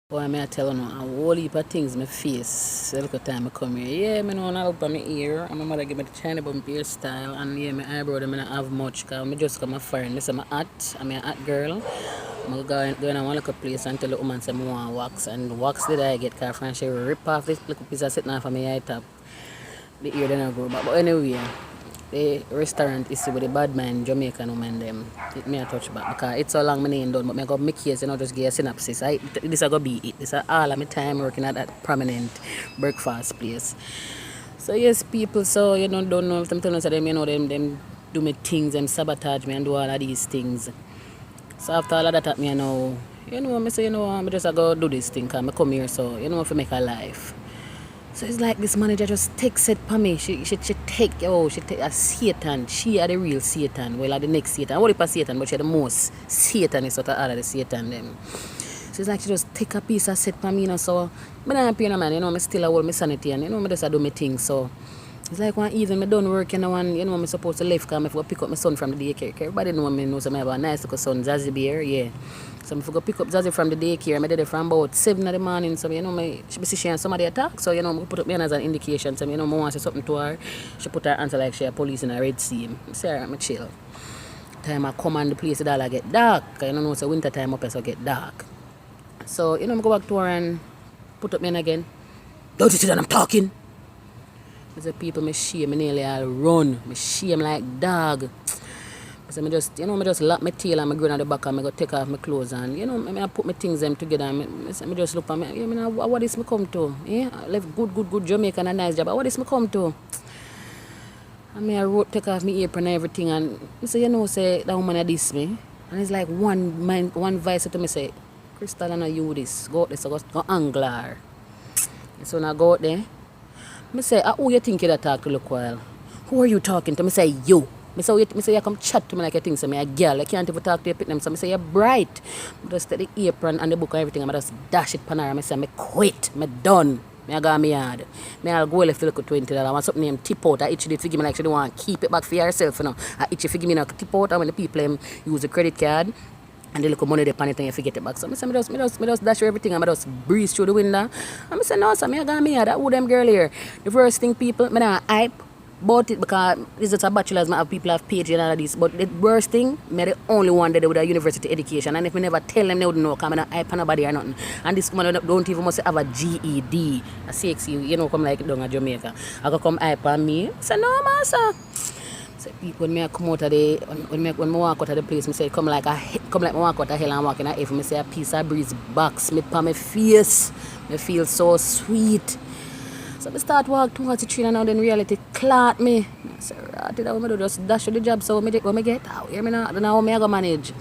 Boy, may I tell you, a whole heap of things my face. A little time I come here. Yeah, I know I look at my ear. And my mother give me the China bump hairstyle. And yeah, my eyebrow, them I don't have much. Because I just come a foreign. I say I'm hot. I'm a hot girl. I'm going to one little place and tell the woman say I want wax. And wax did I get? Because friend she rip off this little piece of sitting off of my eye top. The ear then I grow back. But anyway, the restaurant is with the bad man Jamaican woman them. It may I touch back because it's so long my name done, but I got my case, just give a synopsis. This is gonna be it. This is all of my time working at that prominent breakfast place. So yes, people, so don't know if I'm telling you them, them do me things, them sabotage me and do all of these things. So after all of that me I say, I just go do this thing because I come here so if I make a life. So it's like this manager just takes it for me. She take a Satan. She are the real Satan. Well, the next Satan. What if a Satan, but she the most Satanist out of all of the Satan them. So it's like she just take a piece of set for me, so I don't pay no man, I still hold my sanity and I just do my thing. So it's like one evening I done work and I'm supposed to leave because I go pick up my son from the daycare. Everybody knows I have a nice little son, Zazzy Bear, yeah. So I go pick up Zazzy from the daycare. I did it from about 7 in the morning. So she and somebody attack. So I put up me as an indication. So I want to say something to her. She put her answer like she a police in a red sea. I say alright, I chill. Time I come on the place it all get dark. I know it's winter time up so get dark. So I go back to her and put up me in again. Don't you see that I'm talking? I say people me shame, me nearly all run. Me shame like dog. So I just lap my tail and I go on the back and I go take off my clothes and I put my things them together and I just look at me, what is me come to? Yeah, I left good Jamaican and a nice job. What is me come to? And I wrote take off my apron and everything and I say, say that woman had this me. And it's like one voice to me say, Crystal, I know you this. Go out there, so go angler. So when I go out there, I say, who you think you talk to look while? Who are you talking to? I say, you. I say you come chat to me like you think so me a girl. I can't even talk to you pit them. So I say you're bright. I just take the apron and the book and everything. I just dash it pan her. I say I quit. I done. I go me yard. I'll go left to look at $20. I want something named tip out. I itch it for give me like she don't want to keep it back for herself. I itch it for give me a tip out and when the people use a credit card and they look at money they pan it and you forget it back. So I say I just dash everything and I just breeze through the window. And I say no, so I go me yard. That who them girl here. The first thing people, I don't hype. Bought it because it's just a bachelor's, I have people have PhD and all of this. But the worst thing, I'm the only one that with a university education. And if we never tell them, they wouldn't know because I'm not hype on nobody or nothing. And this woman don't even must have a GED, a CXE, come like down in Jamaica. I go come hype on me. I say, no, master. So people, when I come out of the, when I walk out of the place, I say, come like I walk out of hell and walk in a F. I say, a piece of breeze box me on my face. I feel so sweet. So I start walk towards the train and now then reality clot me. I say, right, I do just dash to the job so when I get out here, now how I go manage.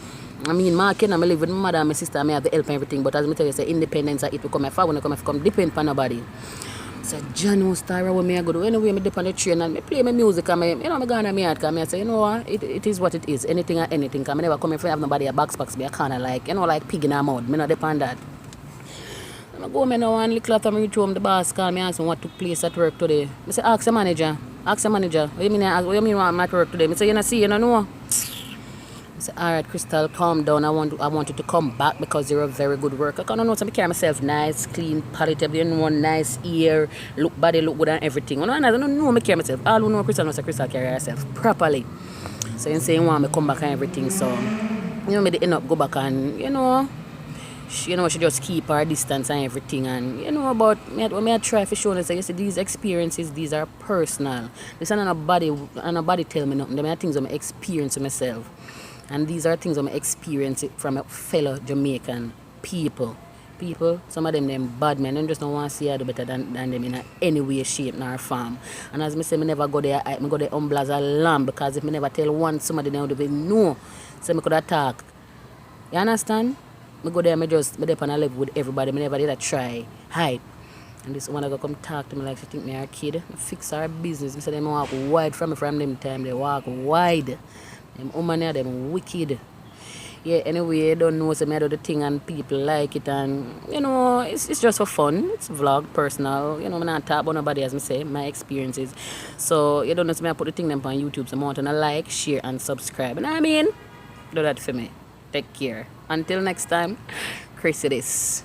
I mean, I live with my mother and my sister, I have the help and everything, but as I tell you, say independence, it will come far when I come depend on nobody. So John who star what I go do. Anyway, I dip on the train and I play my music and I go on my heart because I say, what, it is what it is. Anything or anything. Because I never come in front of nobody a box me. I kind of like pig in a mouth. I not depend on that. I go now and look after me reach home, the boss call me and ask me what took place at work today. I say, ask the manager. What do you mean what I'm at work today? I say, you not see, you don't know. I say, alright, Crystal, calm down. I want you to come back because you're a very good worker. I don't know, so I carry myself nice, clean, palatable, nice ear, body look good and everything. I don't know I carry myself. All who know Crystal knows Crystal carry herself properly. So you say you want me to come back and everything, so me they end up go back and she just keep her distance and everything and but I try for sure and say, you see, these experiences, these are personal. This is nobody tell me nothing. Them are things I'm experience myself. And these are things I'm experience from a fellow Jamaican people. Some of them bad men, they just don't want to see I do better than them in any way, shape, nor form. And as I say, I never go there, I go there humble as a lamb because if I never tell one, somebody they would know. So I could attack. You understand? I go there, I dey on a level with everybody. I never did a try hype. And this one I go come talk to me like she think me a kid. I fix her business. I say them walk wide from them time. They walk wide. Them woman there, them wicked. Yeah, anyway, I don't know, so I do the thing and people like it and it's just for fun. It's vlog, personal. I'm not talk about nobody as I say, my experiences. So you don't know, so I put the thing them on YouTube. So I want to like, share and subscribe. And I mean, do that for me. Take care. Until next time, Chris it is.